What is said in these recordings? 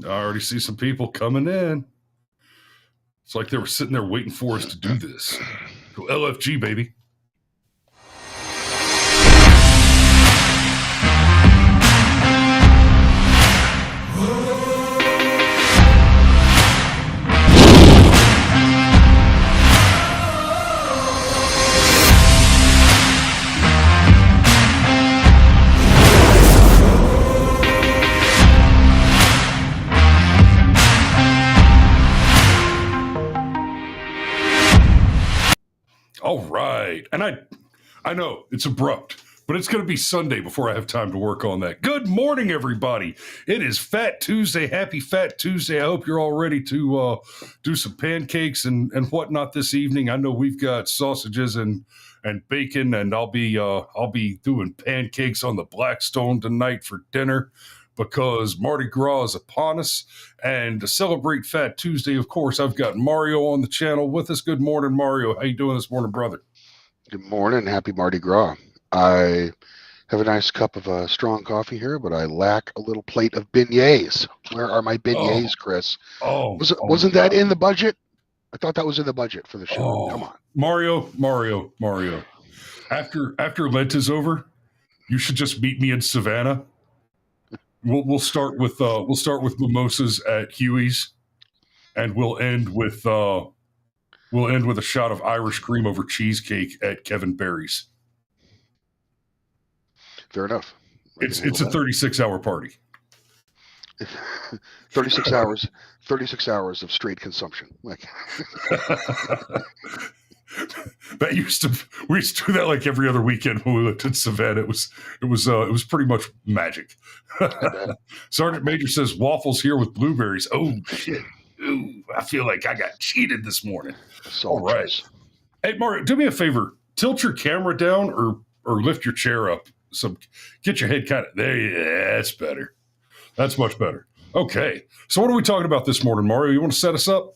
I already see some people coming in. It's like they were sitting there waiting for us to do this. Go LFG, baby. All right. And I know it's abrupt, but it's going to be Sunday before I have time to work on that. Good morning, everybody. It is Fat Tuesday. Happy Fat Tuesday. I hope you're all ready to do some pancakes and whatnot this evening. I know we've got sausages and bacon, and I'll be doing pancakes on the Blackstone tonight for dinner, because Mardi Gras is upon us. And to celebrate Fat Tuesday, of course, I've got Mario on the channel with us. Good morning, Mario. How you doing this morning, brother? Good morning. Happy Mardi Gras. I have a nice cup of strong coffee here, but I lack a little plate of beignets. Where are my beignets, Chris? Wasn't that in the budget? I thought that was in the budget for the show. Come on. Mario. After Lent is over, you should just meet me in Savannah. We'll start with mimosas at Huey's, and we'll end with a shot of Irish cream over cheesecake at Kevin Barry's. Fair enough. It's a 36-hour party. 36 hours. 36 hours of straight consumption. Like we used to do that like every other weekend when we lived in Savannah. It was pretty much magic. Sergeant Major says waffles here with blueberries. Oh shit! Ooh, I feel like I got cheated this morning. All right. Hey Mario, do me a favor. Tilt your camera down or lift your chair up. So get your head kind of there. Yeah, that's better. That's much better. Okay. So what are we talking about this morning, Mario? You want to set us up?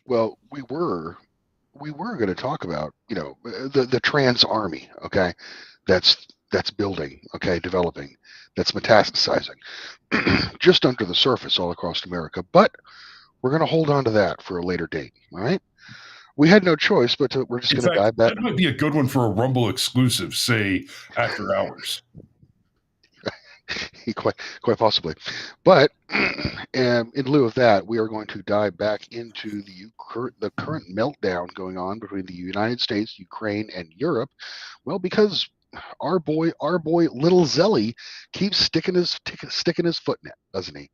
Well, we were going to talk about, the trans army, okay, that's building, okay, developing, that's metastasizing just under the surface all across America. But we're going to hold on to that for a later date, all right? We had no choice, but we're just going to dive back. That might be a good one for a Rumble exclusive, say, after hours. Quite possibly. But in lieu of that, we are going to dive back into the current meltdown going on between the United States, Ukraine, and Europe. Well, because our boy Little Zelly keeps sticking his foot in it, doesn't he?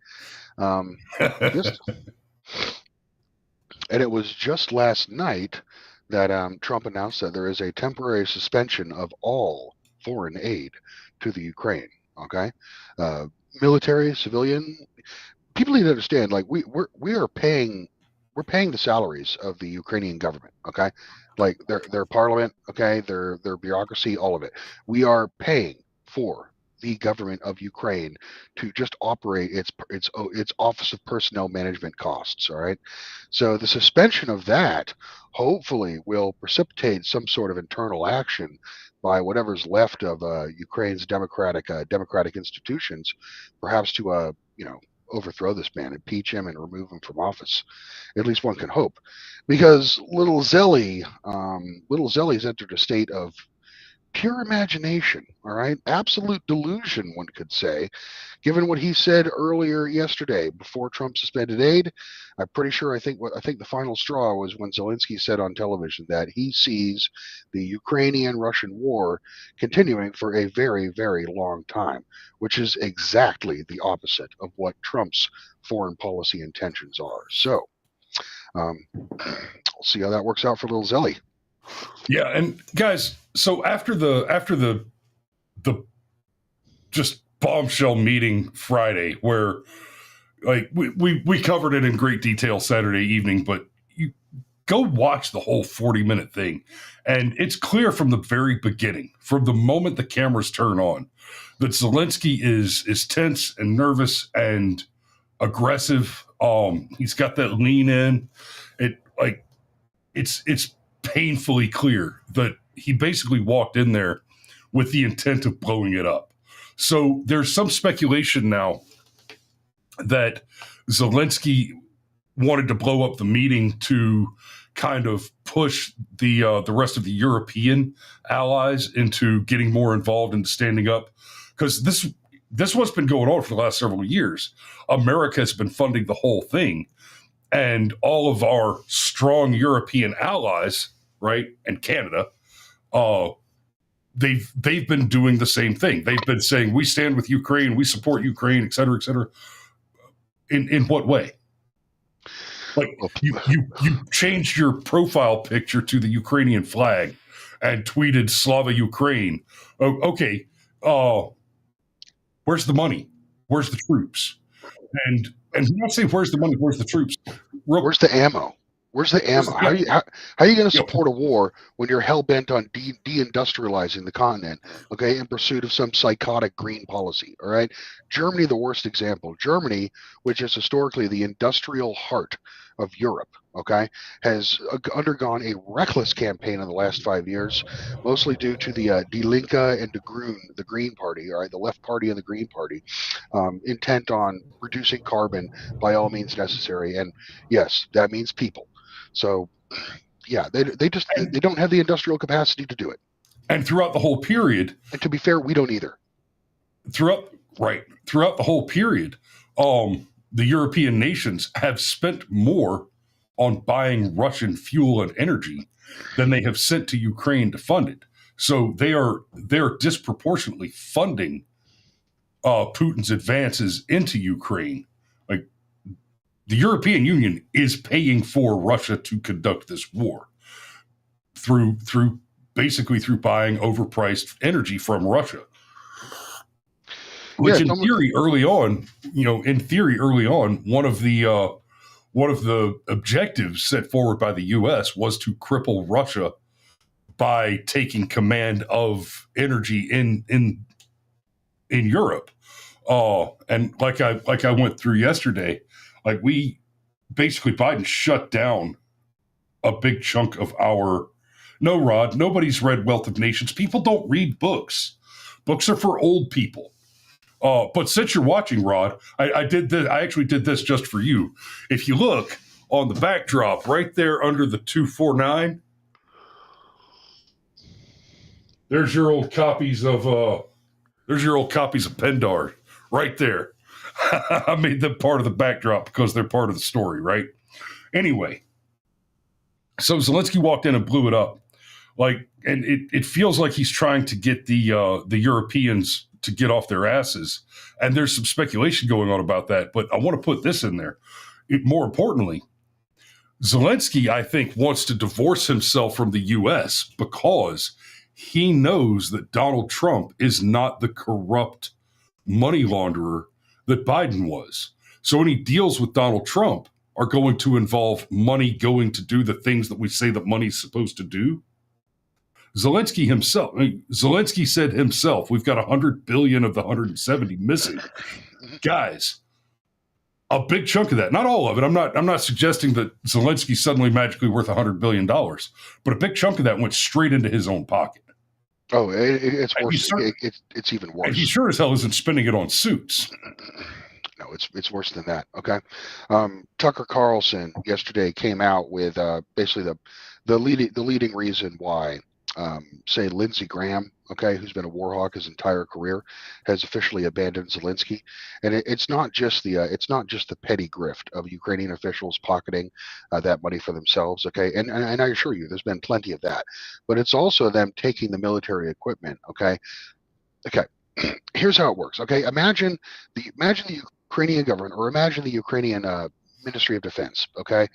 And it was just last night that Trump announced that there is a temporary suspension of all foreign aid to the Ukraine. Okay, military, civilian, people need to understand. Like we are paying the salaries of the Ukrainian government. Okay, like their parliament. Okay, their bureaucracy, all of it. We are paying for the government of Ukraine to just operate its Office of Personnel Management costs. All right, so the suspension of that hopefully will precipitate some sort of internal action by whatever's left of Ukraine's democratic institutions, perhaps to overthrow this man, impeach him, and remove him from office. At least one can hope, because little Zelly's entered a state of pure imagination, all right? Absolute delusion, one could say, given what he said earlier yesterday before Trump suspended aid. I'm pretty sure I think the final straw was when Zelensky said on television that he sees the Ukrainian-Russian war continuing for a very, very long time, which is exactly the opposite of what Trump's foreign policy intentions are. So we'll see how that works out for little Zelly. Yeah, and guys, so after the just bombshell meeting Friday, where like we covered it in great detail Saturday evening, but you go watch the whole 40-minute thing, and it's clear from the very beginning, from the moment the cameras turn on, that Zelensky is tense and nervous and aggressive. He's got that lean in. It's painfully clear that he basically walked in there with the intent of blowing it up. So there's some speculation now that Zelensky wanted to blow up the meeting to kind of push the rest of the European allies into getting more involved and standing up, because this what's been going on for the last several years. America has been funding the whole thing, and all of our strong European allies, right, and Canada, they've been doing the same thing. They've been saying, we stand with Ukraine, we support Ukraine, et cetera, et cetera. In what way? Like you changed your profile picture to the Ukrainian flag and tweeted Slava Ukraine. Oh, okay. Where's the money? Where's the troops? And when I say where's the money, where's the troops? Where's the ammo? Where's the ammo? How are you going to support a war when you're hell bent on deindustrializing the continent, okay, in pursuit of some psychotic green policy? All right, Germany, the worst example. Germany, which is historically the industrial heart of Europe, okay, has undergone a reckless campaign in the last 5 years, mostly due to the Die Linke and the Green Party, all right, the left party and the Green Party, intent on reducing carbon by all means necessary. And yes, that means people. So, yeah, they don't have the industrial capacity to do it. And throughout the whole period, and to be fair, we don't either. Throughout the whole period, the European nations have spent more on buying Russian fuel and energy than they have sent to Ukraine to fund it. So they're disproportionately funding Putin's advances into Ukraine. Like, the European Union is paying for Russia to conduct this war through buying overpriced energy from Russia. Which, in theory, early on, one of the objectives set forward by the U.S. was to cripple Russia by taking command of energy in Europe. And like I went through yesterday, like, Biden shut down a big chunk of our. No, Rod, nobody's read Wealth of Nations. People don't read books. Books are for old people. But since you're watching, Rod, I did this. I actually did this just for you. If you look on the backdrop right there under the 249, there's your old copies of Pendar right there. I made them part of the backdrop because they're part of the story, right? Anyway, so Zelensky walked in and blew it up, and it feels like he's trying to get the Europeans to get off their asses. And there's some speculation going on about that, but I want to put this in there. More importantly, Zelensky, I think, wants to divorce himself from the U.S. because he knows that Donald Trump is not the corrupt money launderer that Biden was. So any deals with Donald Trump are going to involve money going to do the things that we say that money's supposed to do. Zelensky said himself, we've got 100 billion of the 170 missing. Guys, a big chunk of that, not all of it. I'm not suggesting that Zelensky's suddenly magically worth $100 billion, but a big chunk of that went straight into his own pocket. Oh, it's worse. It's even worse. And he sure as hell isn't spending it on suits. No, it's worse than that. Okay, Tucker Carlson yesterday came out with basically the leading reason why. Say Lindsey Graham, okay, who's been a war hawk his entire career, has officially abandoned Zelensky, and it's not just the petty grift of Ukrainian officials pocketing that money for themselves, okay, and I assure you, there's been plenty of that, but it's also them taking the military equipment, okay. Here's how it works, okay. Imagine the Ukrainian government, or imagine the Ukrainian Ministry of Defense, okay?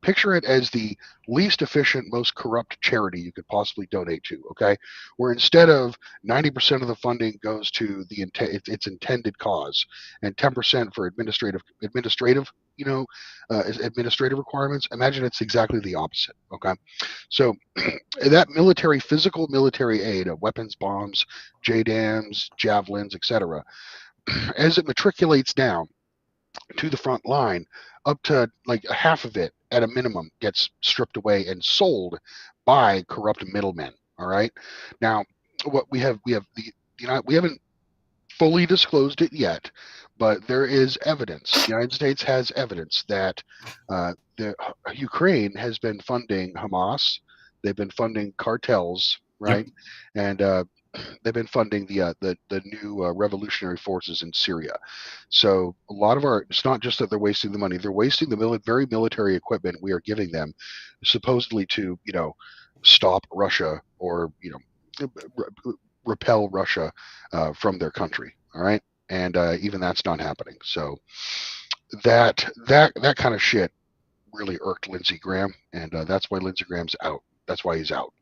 Picture it as the least efficient, most corrupt charity you could possibly donate to, okay? Where instead of 90% of the funding goes to its intended cause, and 10% for administrative requirements, imagine it's exactly the opposite, okay? So that physical military aid of weapons, bombs, JDAMs, javelins, etc., as it matriculates down to the front line, up to like half of it at a minimum gets stripped away and sold by corrupt middlemen. All right. Now, what we haven't fully disclosed it yet, but there is evidence. The United States has evidence that the Ukraine has been funding Hamas. They've been funding cartels, Yep. right? And they've been funding the new revolutionary forces in Syria. So a lot of it's not just that they're wasting the money; they're wasting the very military equipment we are giving them, supposedly to stop Russia or repel Russia from their country. All right, and even that's not happening. So that kind of shit really irked Lindsey Graham, and that's why Lindsey Graham's out. That's why he's out.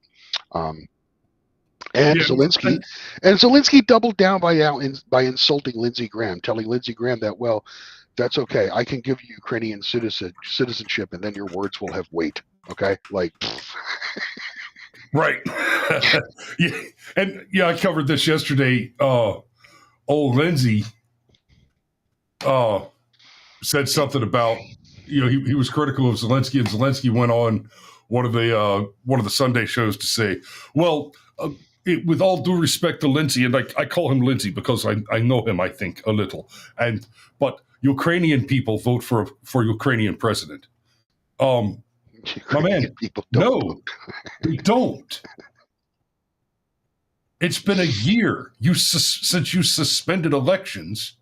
And Yeah. Zelensky doubled down by insulting Lindsey Graham, telling Lindsey Graham that, well, that's okay. I can give you Ukrainian citizenship, and then your words will have weight. Okay, like. Right. Yeah. And I covered this yesterday. Old Lindsay said something about, he was critical of Zelensky, and Zelensky went on one of the Sunday shows to say, well, with all due respect to Lindsay, and I call him Lindsay because I know him, I think, a little, but Ukrainian people vote for Ukrainian president. My man, people don't no, vote. they don't. It's been a year since you suspended elections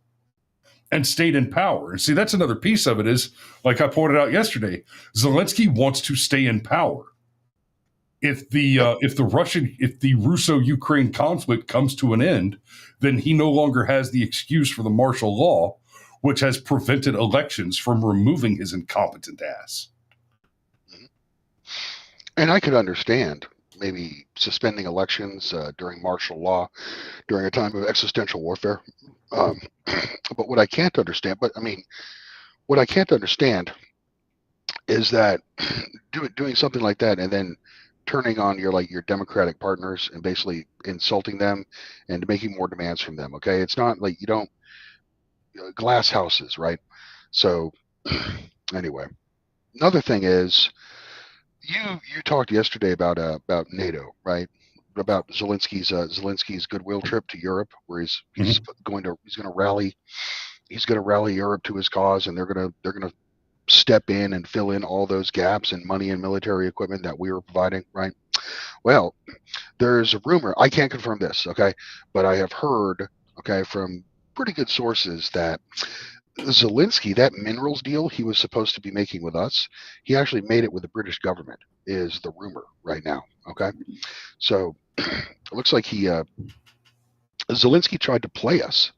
and stayed in power. And see, that's another piece of it is, like I pointed out yesterday, Zelensky wants to stay in power. If the Russo-Ukraine conflict comes to an end, then he no longer has the excuse for the martial law, which has prevented elections from removing his incompetent ass. And I could understand maybe suspending elections during martial law, during a time of existential warfare. But what I can't understand, is that doing something like that and then turning on your Democratic partners and basically insulting them and making more demands from them. Okay, it's not like you don't glass houses, right? So anyway, another thing is. You talked yesterday about NATO, right? About Zelensky's goodwill trip to Europe, where he's going to rally Europe to his cause, and they're gonna step in and fill in all those gaps in money and military equipment that we were providing, right? Well, there's a rumor. I can't confirm this, okay, but I have heard, okay, from pretty good sources that Zelensky, that minerals deal he was supposed to be making with us, he actually made it with the British government, is the rumor right now. Okay. So it looks like Zelensky tried to play us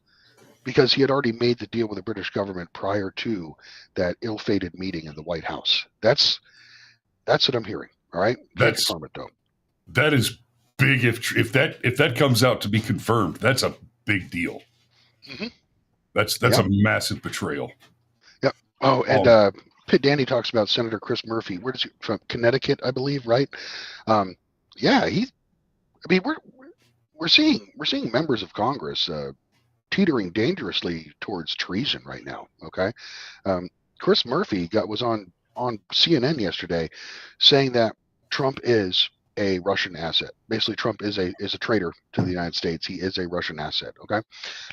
because he had already made the deal with the British government prior to that ill-fated meeting in the White House. That's what I'm hearing. All right. Can't confirm it though. That is big. If that comes out to be confirmed, that's a big deal. Mm-hmm. That's a massive betrayal. Yep. Oh, and Pitt Danny talks about Senator Chris Murphy. Where does he from? Connecticut, I believe, right? Yeah, we're seeing members of Congress teetering dangerously towards treason right now. Okay, Chris Murphy was on CNN yesterday, saying that Trump is a Russian asset. Basically, Trump is a traitor to the United States. He is a Russian asset. Okay,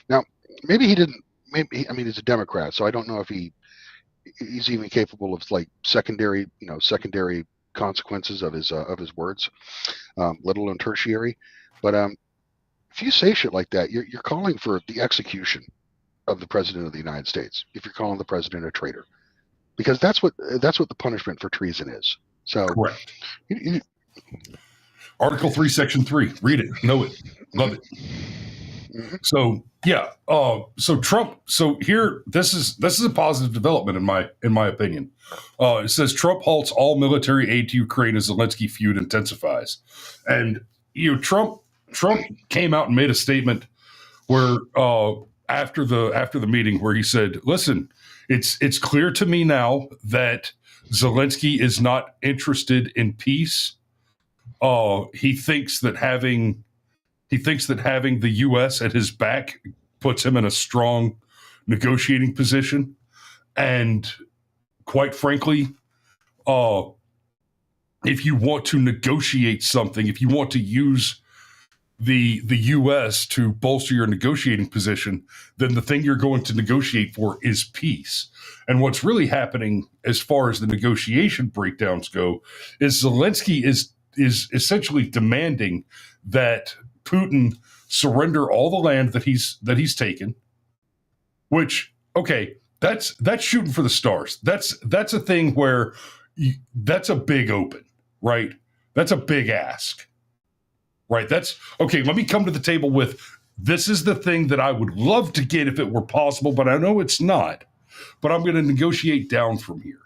now maybe he didn't. He's a Democrat, so I don't know if he's even capable of like secondary consequences of his words, let alone tertiary. But if you say shit like that, you're calling for the execution of the president of the United States. If you're calling the president a traitor, because that's what the punishment for treason is. So, correct. Article 3, Section 3. Read it, know it, love it. Mm-hmm. So yeah, so Trump. So here, this is a positive development in my opinion. It says Trump halts all military aid to Ukraine as Zelensky feud intensifies, and Trump came out and made a statement where after the meeting where he said, "Listen, it's clear to me now that Zelensky is not interested in peace. He thinks that having the U.S. at his back puts him in a strong negotiating position. And quite frankly, if you want to negotiate something, if you want to use the U.S. to bolster your negotiating position, then the thing you're going to negotiate for is peace. And what's really happening as far as the negotiation breakdowns go is Zelensky is essentially demanding that Putin surrender all the land that he's taken. Which, okay, that's shooting for the stars. That's a thing where that's a big open, right? That's a big ask. Right. That's okay. Let me come to the table with this is the thing that I would love to get if it were possible, but I know it's not. But I'm going to negotiate down from here.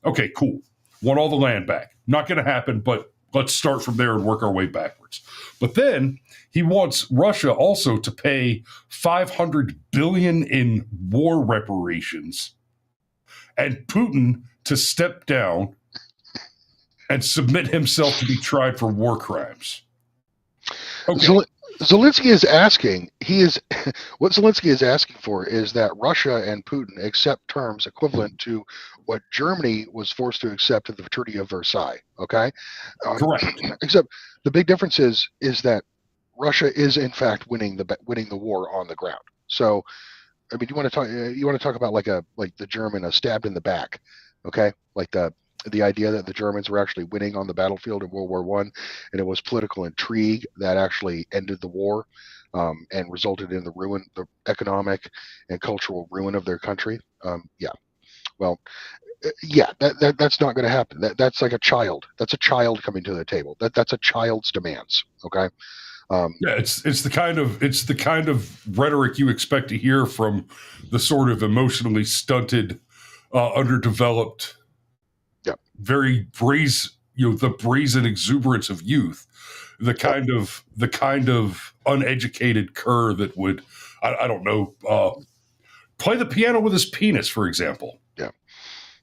Okay, cool. Want all the land back. Not going to happen, but let's start from there and work our way backwards. But then he wants Russia also to pay $500 billion in war reparations and Putin to step down and submit himself to be tried for war crimes. Okay. Zelensky is asking, what Zelensky is asking for is that Russia and Putin accept terms equivalent to what Germany was forced to accept at the Treaty of Versailles. Okay, correct. Except the big difference is that Russia is in fact winning the war on the ground. So, I mean, you want to talk about like the German stabbed in the back, okay, like the idea that the Germans were actually winning on the battlefield in World War I, and it was political intrigue that actually ended the war and resulted in the economic and cultural ruin of their country. That's not going to happen. That's like a child. That's a child coming to the table. That's a child's demands. Okay. It's the kind of rhetoric you expect to hear from the sort of emotionally stunted, underdeveloped, very the brazen exuberance of youth, the kind of uneducated cur that would, I don't know, play the piano with his penis, for example. Yeah.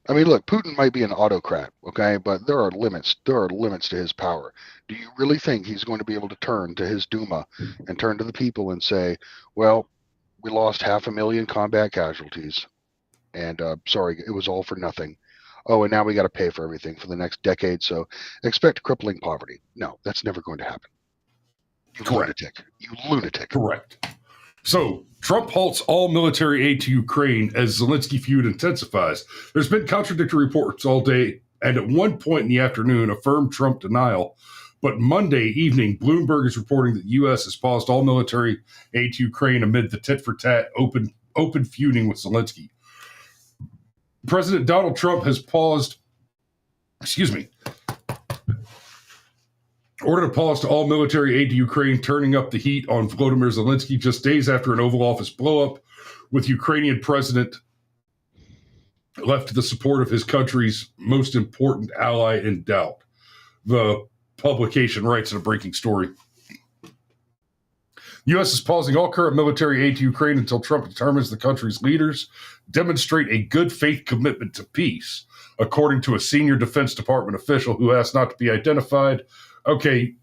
I mean, look, Putin might be an autocrat, okay, but there are limits. There are limits to his power. Do you really think he's going to be able to turn to his Duma and turn to the people and say, well, we lost 500,000 combat casualties, and sorry, it was all for nothing. Oh, and now we got to pay for everything for the next decade, so expect crippling poverty. No, that's never going to happen. You lunatic. Correct. So Trump halts all military aid to Ukraine as Zelensky feud intensifies. There's been contradictory reports all day, and at one point in the afternoon, affirmed Trump denial. But Monday evening, Bloomberg is reporting that the U.S. has paused all military aid to Ukraine amid the tit-for-tat open feuding with Zelensky. President Donald Trump has ordered a pause to all military aid to Ukraine, turning up the heat on Volodymyr Zelensky just days after an Oval Office blow-up, with Ukrainian president left to the support of his country's most important ally in doubt. The publication writes in a breaking story. The U.S. is pausing all current military aid to Ukraine until Trump determines the country's leaders demonstrate a good faith commitment to peace, according to a senior Defense Department official who asked not to be identified. Okay.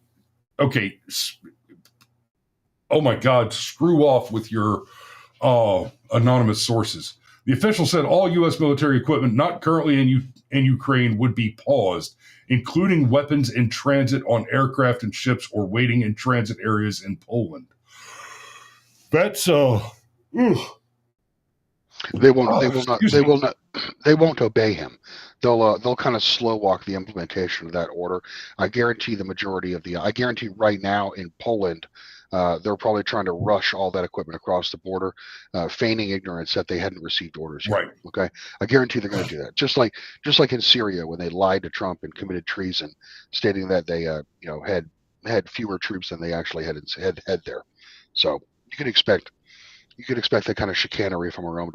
Oh my God, screw off with your anonymous sources. The official said all U.S. military equipment not currently in Ukraine would be paused, including weapons in transit on aircraft and ships or waiting in transit areas in Poland. That's They won't obey him. They'll kind of slow walk the implementation of that order. I guarantee right now in Poland, they're probably trying to rush all that equipment across the border, feigning ignorance that they hadn't received orders yet. Right. Okay. I guarantee they're going to do that. Just like in Syria when they lied to Trump and committed treason, stating that they had fewer troops than they actually had there. So you can expect that kind of chicanery from our own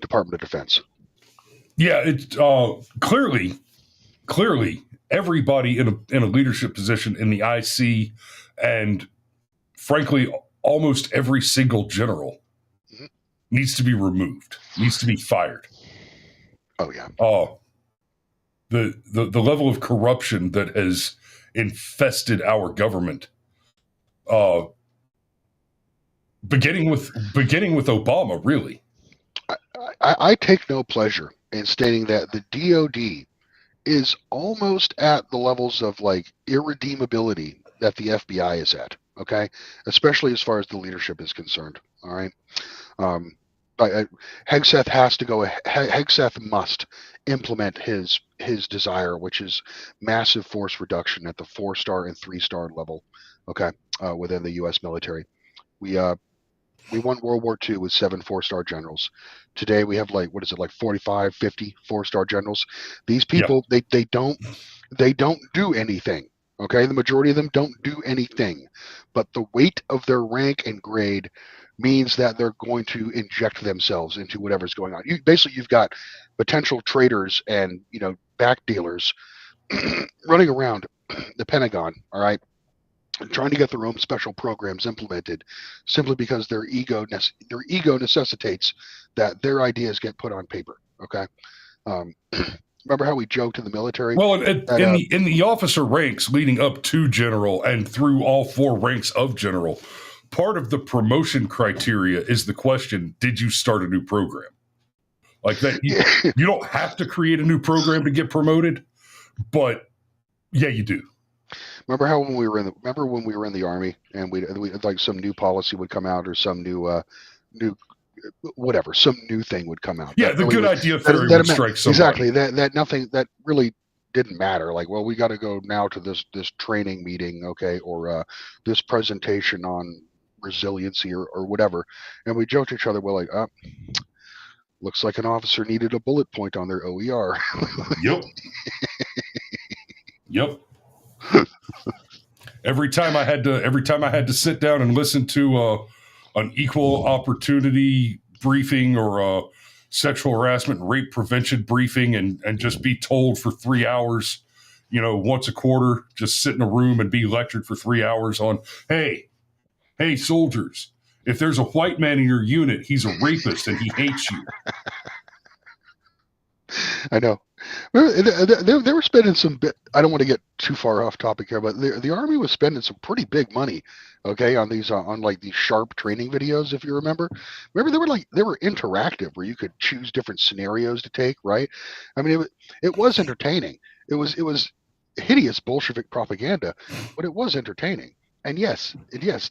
Department of Defense. Yeah, it's clearly everybody in a leadership position in the IC, and frankly, almost every single general needs to be removed, needs to be fired. Oh yeah. The level of corruption that has infested our government. Beginning with Obama, really. I take no pleasure in stating that the DOD is almost at the levels of like irredeemability that the FBI is at. Okay, especially as far as the leadership is concerned. All right. Hegseth has to go. Hegseth must implement his desire, which is massive force reduction at the 4-star and 3-star level. Okay, within the U.S. military, we won World War II with 7 4-star generals. Today we have like 45, 50 4-star generals. These people they don't do anything. Okay, the majority of them don't do anything, but the weight of their rank and grade means that they're going to inject themselves into whatever's going on. You've got potential traitors and back dealers running around the Pentagon. All right, trying to get their own special programs implemented, simply because their ego necessitates that their ideas get put on paper. Okay. Remember how we joked in the military? Well, in the officer ranks leading up to general and through all 4 ranks of general, part of the promotion criteria is the question: did you start a new program? Like that, you don't have to create a new program to get promoted, but yeah, you do. Remember how when we were in the Army and we like some new policy would come out, or some new whatever, some new thing would come out. Yeah, the good idea theory would strike somebody. Exactly. That nothing that really didn't matter. Like, well, we got to go now to this training meeting, okay, or this presentation on resiliency or whatever, and we joked to each other. We're like, looks like an officer needed a bullet point on their OER. Yep. Yep. Every time I had to sit down and listen to an equal opportunity briefing or a sexual harassment and rape prevention briefing and just be told for 3 hours, once a quarter, just sit in a room and be lectured for 3 hours on, hey, soldiers, if there's a white man in your unit, he's a rapist and he hates you. I know. They were spending some. I don't want to get too far off topic here, but the Army was spending some pretty big money, okay, on these on like these sharp training videos. If you remember, they were interactive, where you could choose different scenarios to take. Right? I mean, it was entertaining. It was hideous Bolshevik propaganda, but it was entertaining. And yes, it's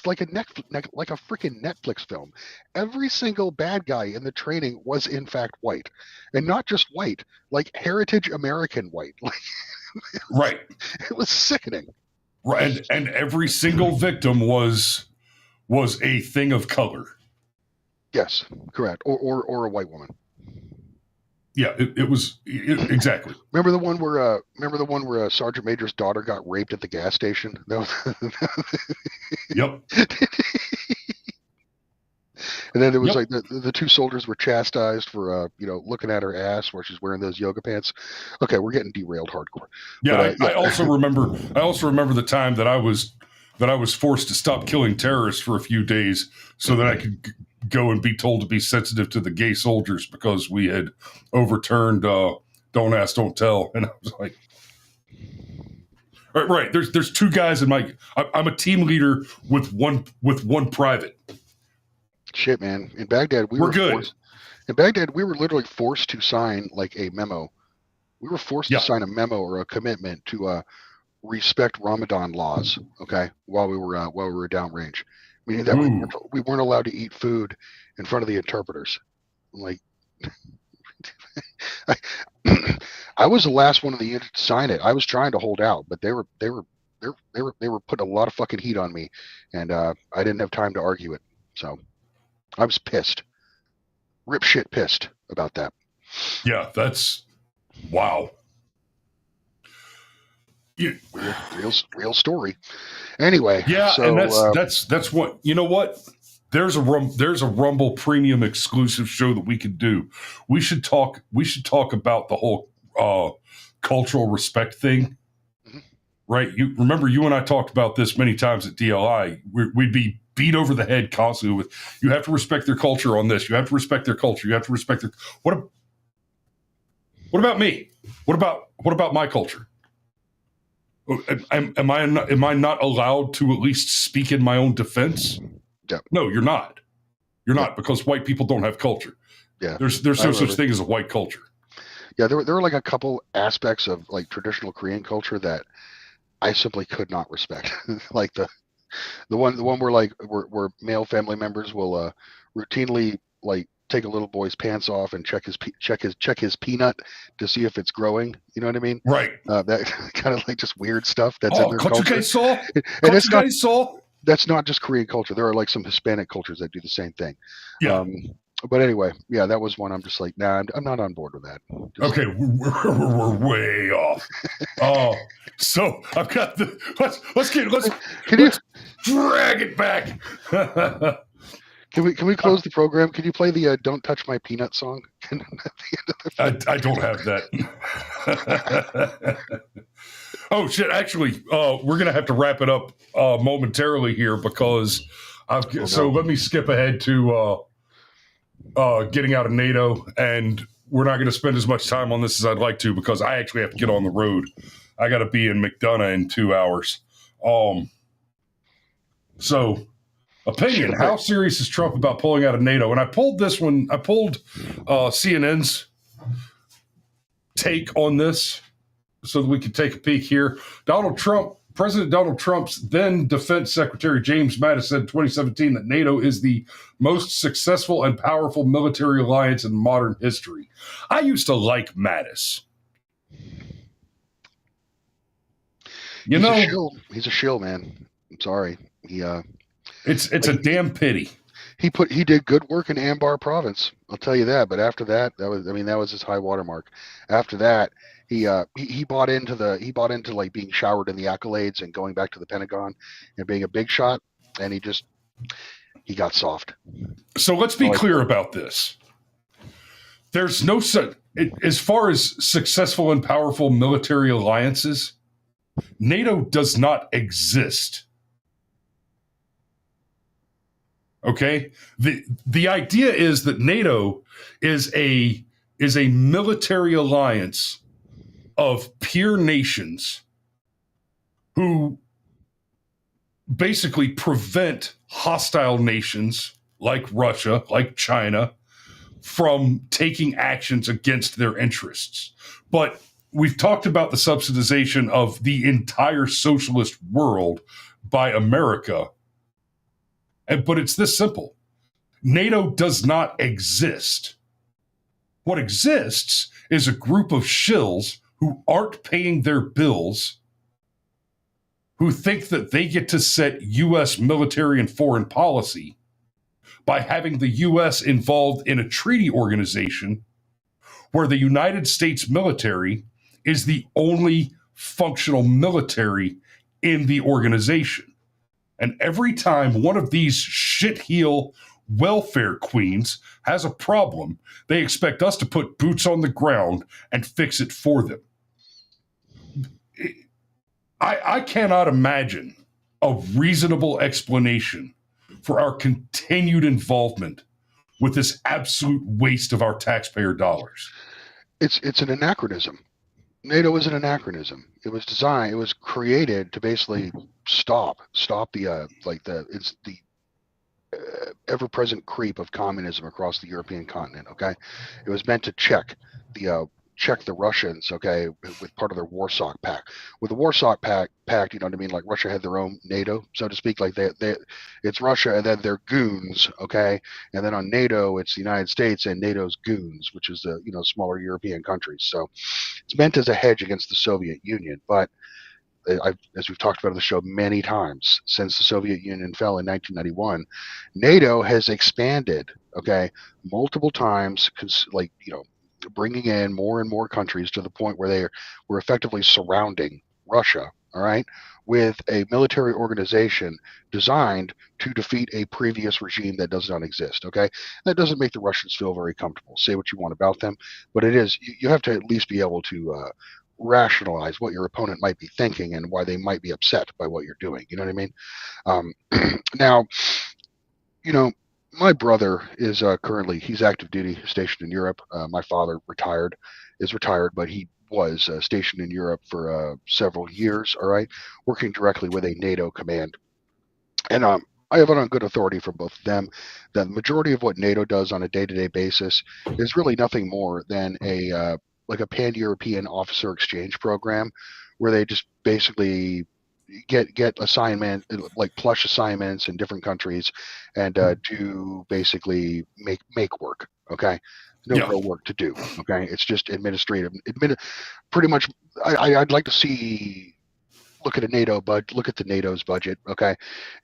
like a freaking Netflix film. Every single bad guy in the training was in fact white, and not just white, like heritage American white. Like, right. It was sickening. Right, and every single victim was a thing of color. Yes, correct, or a white woman. Yeah, it was exactly. Remember the one where Sergeant Major's daughter got raped at the gas station? Yep. And then it was like the 2 soldiers were chastised for looking at her ass while she's wearing those yoga pants. Okay, we're getting derailed hardcore. Yeah, I also remember the time that I was forced to stop killing terrorists for a few days so that I could go and be told to be sensitive to the gay soldiers because we had overturned Don't Ask, Don't Tell. And I was like, right. There's 2 guys in I'm a team leader with one private. Shit, man. In Baghdad, we were good. In Baghdad, we were literally forced to sign like a memo. We were forced to sign a memo or a commitment to respect Ramadan laws. Okay, while we were downrange, meaning that we weren't allowed to eat food in front of the interpreters. Like, I was the last one in the unit to sign it. I was trying to hold out, but they were putting a lot of fucking heat on me, and I didn't have time to argue it. So I was pissed, rip shit pissed about that. Yeah, that's wow. Real story. Anyway, yeah, so, and that's what There's a Rumble Premium exclusive show that we could do. We should talk about the whole cultural respect thing, right? You remember you and I talked about this many times at DLI. We'd be beat over the head constantly with, you have to respect their culture on this. You have to respect their culture. You have to respect their what about me? What about my culture? Am I not allowed to at least speak in my own defense? Yeah. No, you're not. You're not, because white people don't have culture. Yeah. There's no such thing as a white culture. Yeah, there were like a couple aspects of like traditional Korean culture that I simply could not respect. Like the one where like where male family members will routinely like take a little boy's pants off and check his peanut to see if it's growing. You know what I mean? Right. That kind of like just weird stuff that's in Oh, their culture, Kochuke and it's not Saw. that's not just Korean culture. There are like some Hispanic cultures that do the same thing. Yeah. Um, but anyway, yeah, that was one. I'm just like, nah, I'm not on board with that. Just, Okay, we're way off. Oh, so I've got the can you let's drag it back. can we close the program? Can you play the "Don't Touch My Peanut" song? I don't have that. Oh shit! Actually, we're gonna have to wrap it up momentarily here because so let me skip ahead to getting out of NATO, and we're not going to spend as much time on this as I'd like to because I actually have to get on the road. I got to be in McDonough in 2 hours. So, opinion: how serious is Trump about pulling out of NATO? And I pulled this one. I pulled CNN's take on this so that we could take a peek here. President Donald Trump's then Defense Secretary James Mattis said in 2017 that NATO is the most successful and powerful military alliance in modern history. I used to like Mattis. He's a shill, man. I'm sorry. It's like, a damn pity. He did good work in Anbar province. I'll tell you that. But after that was his high watermark. After that, he bought into like being showered in the accolades and going back to the Pentagon and being a big shot, and he got soft. So let's be clear about this. There's no as far as successful and powerful military alliances, NATO does not exist. Okay? The idea is that NATO is a military alliance of peer nations who basically prevent hostile nations like Russia, like China, from taking actions against their interests. But we've talked about the subsidization of the entire socialist world by America. But it's this simple. NATO does not exist. What exists is a group of shills who aren't paying their bills, who think that they get to set U.S. military and foreign policy by having the U.S. involved in a treaty organization where the United States military is the only functional military in the organization. And every time one of these shitheel welfare queens has a problem, they expect us to put boots on the ground and fix it for them. I cannot imagine a reasonable explanation for our continued involvement with this absolute waste of our taxpayer dollars. It's an anachronism. NATO is an anachronism. It was created to basically stop the ever-present creep of communism across the European continent. Okay, it was meant to check the Russians. Okay, with part of their Warsaw Pact. With the Warsaw Pact, you know what I mean? Like Russia had their own NATO, so to speak. Like it's Russia and then their goons. Okay, and then on NATO, it's the United States and NATO's goons, which is the smaller European countries. So it's meant as a hedge against the Soviet Union, but as we've talked about on the show many times, since the Soviet Union fell in 1991, NATO has expanded, okay, multiple times, bringing in more and more countries to the point where we're effectively surrounding Russia, all right, with a military organization designed to defeat a previous regime that does not exist, okay? That doesn't make the Russians feel very comfortable. Say what you want about them, but it is, you have to at least be able to rationalize what your opponent might be thinking and why they might be upset by what you're doing. You know what I mean? Now, my brother is currently, he's active duty stationed in Europe. My father is retired, but he was stationed in Europe for several years, all right, working directly with a NATO command. And I have it on good authority from both of them that the majority of what NATO does on a day-to-day basis is really nothing more than a like a pan-European officer exchange program, where they just basically get assignment, like plush assignments in different countries, and do basically make work. Okay, no real work to do. Okay, it's just administrative. Pretty much. I'd like to see. Look at the NATO's budget. Okay,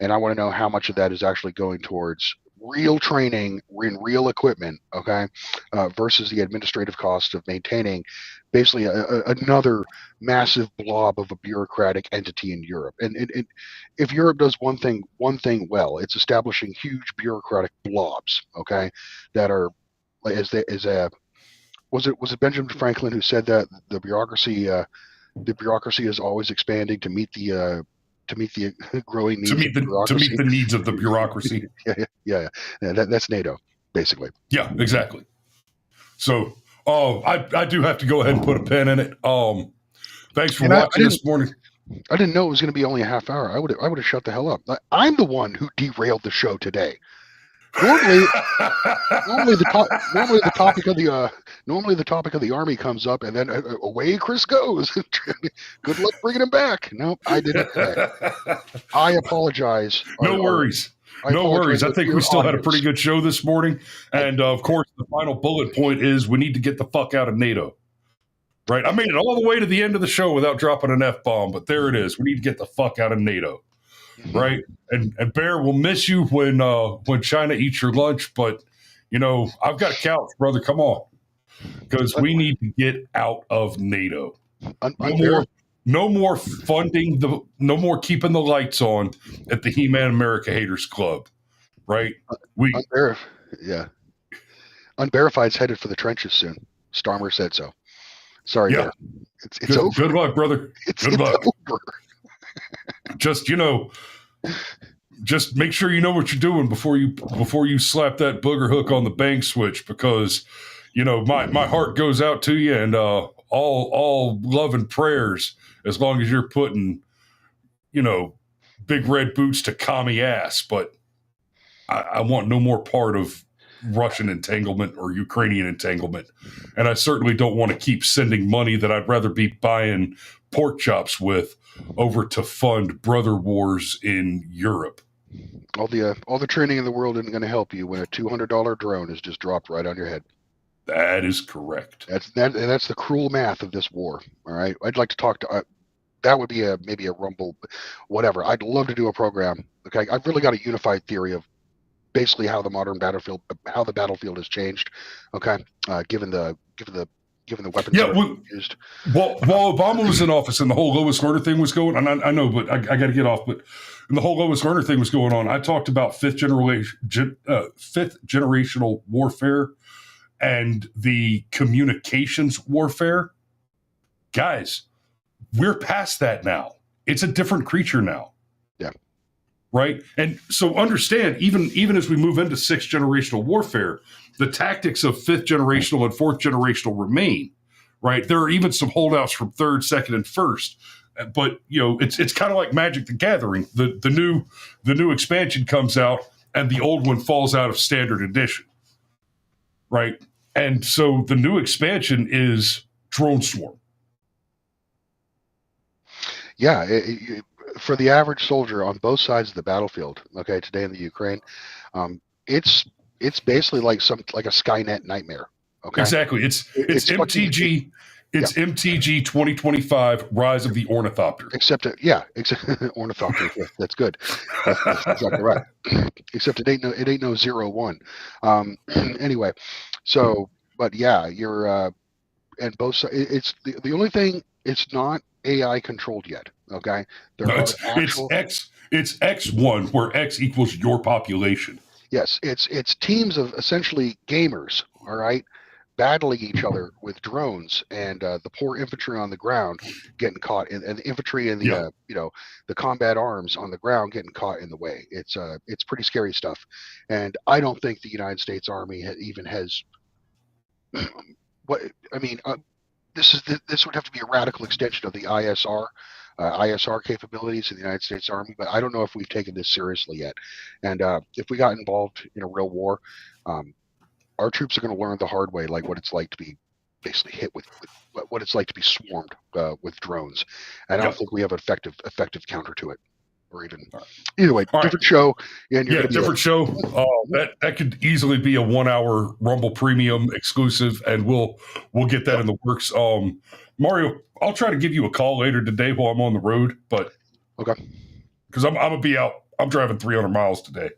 and I want to know how much of that is actually going towards real training in real equipment. Okay, versus the administrative cost of maintaining basically another massive blob of a bureaucratic entity in Europe. And if Europe does one thing well, it's establishing huge bureaucratic blobs. Okay, that are as a was it Benjamin Franklin who said that the bureaucracy is always expanding to meet the growing needs of the bureaucracy. To meet the needs of the bureaucracy. yeah. That's NATO, basically. Yeah, exactly. So, I do have to go ahead and put a pin in it. Thanks for watching this morning. I didn't know it was going to be only a half hour. I would have shut the hell up. I'm the one who derailed the show today. Normally the topic of the Army comes up, and then away Chris goes. Good luck bringing him back. No, I didn't. I apologize. No worries. No worries. I think we still had a pretty good show this morning. And of course, the final bullet point is we need to get the fuck out of NATO. Right? I made it all the way to the end of the show without dropping an F-bomb, but there it is. We need to get the fuck out of NATO. Right, and Bear, we'll miss you when China eats your lunch, but I've got a couch, brother. Come on, because we need to get out of NATO. No more funding no more keeping the lights on at the He-Man America Haters Club. Right, Unverified's headed for the trenches soon. Starmer said so. Sorry, yeah. Bear. It's over. Good luck, brother. Good luck. Over. Just make sure you know what you're doing before you slap that booger hook on the bang switch, because my heart goes out to you, and all love and prayers as long as you're putting big red boots to commie ass. But I want no more part of Russian entanglement or Ukrainian entanglement, and I certainly don't want to keep sending money that I'd rather be buying pork chops with over to fund brother wars in Europe. All the training in the world isn't going to help you when a $200 drone is just dropped right on your head. That is correct. That's the cruel math of this war. All right, I'd like to talk to. That would be maybe a rumble, whatever. I'd love to do a program. Okay, I've really got a unified theory of basically how the battlefield has changed. Okay, given the weapons used. While Obama was in office and the whole Lois Lerner thing was going on, I know, but I got to get off. But and the whole Lois Lerner thing was going on, I talked about fifth generational warfare and the communications warfare. Guys, we're past that now. It's a different creature now. Yeah. Right? And so understand, even as we move into sixth generational warfare, the tactics of fifth generational and fourth generational remain, right? There are even some holdouts from third, second, and first. But it's kind of like Magic the Gathering. The new expansion comes out and the old one falls out of standard edition. Right? And so the new expansion is Drone Swarm. Yeah, for the average soldier on both sides of the battlefield, okay, today in the Ukraine, it's basically like a Skynet nightmare. Okay, exactly. It's MTG. It's MTG 2025 Rise of the Ornithopter. Except Ornithopter. Yeah, that's good. That's exactly right. Except it ain't no 0-1. Anyway, so but yeah, you're and both sides. It's the only thing. It's not AI controlled yet. Okay, it's X1, where X equals your population. Yes, it's teams of essentially gamers. All right, battling each other with drones, and the poor infantry on the ground getting caught, and the infantry and the the combat arms on the ground getting caught in the way. It's pretty scary stuff, and I don't think the United States Army has what I mean. This would have to be a radical extension of the ISR capabilities of the United States Army, but I don't know if we've taken this seriously yet. And if we got involved in a real war, our troops are going to learn the hard way, like what it's like to be basically hit with what it's like to be swarmed with drones. And I don't Yep. think we have an effective counter to it, or even All right. either way, All right. different show. And you're Yeah, going to be different show. That could easily be a 1 hour Rumble Premium exclusive, and we'll get that in the works. Mario, I'll try to give you a call later today while I'm on the road, but okay, because I'm gonna be out. I'm driving 300 miles today.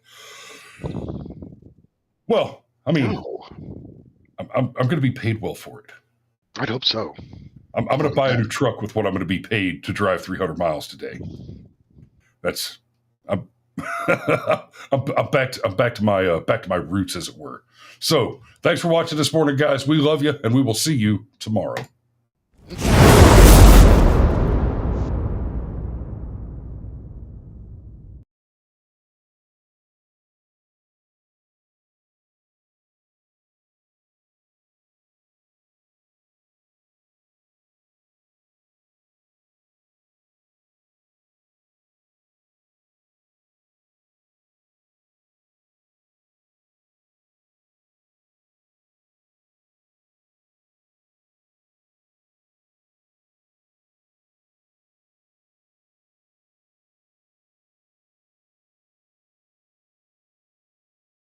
Well, I mean, no, I'm going to be paid well for it. I'd hope so. I'm going to buy a new truck with what I'm going to be paid to drive 300 miles today. That's I'm I'm back to my roots, as it were. So thanks for watching this morning, guys. We love you, and we will see you tomorrow.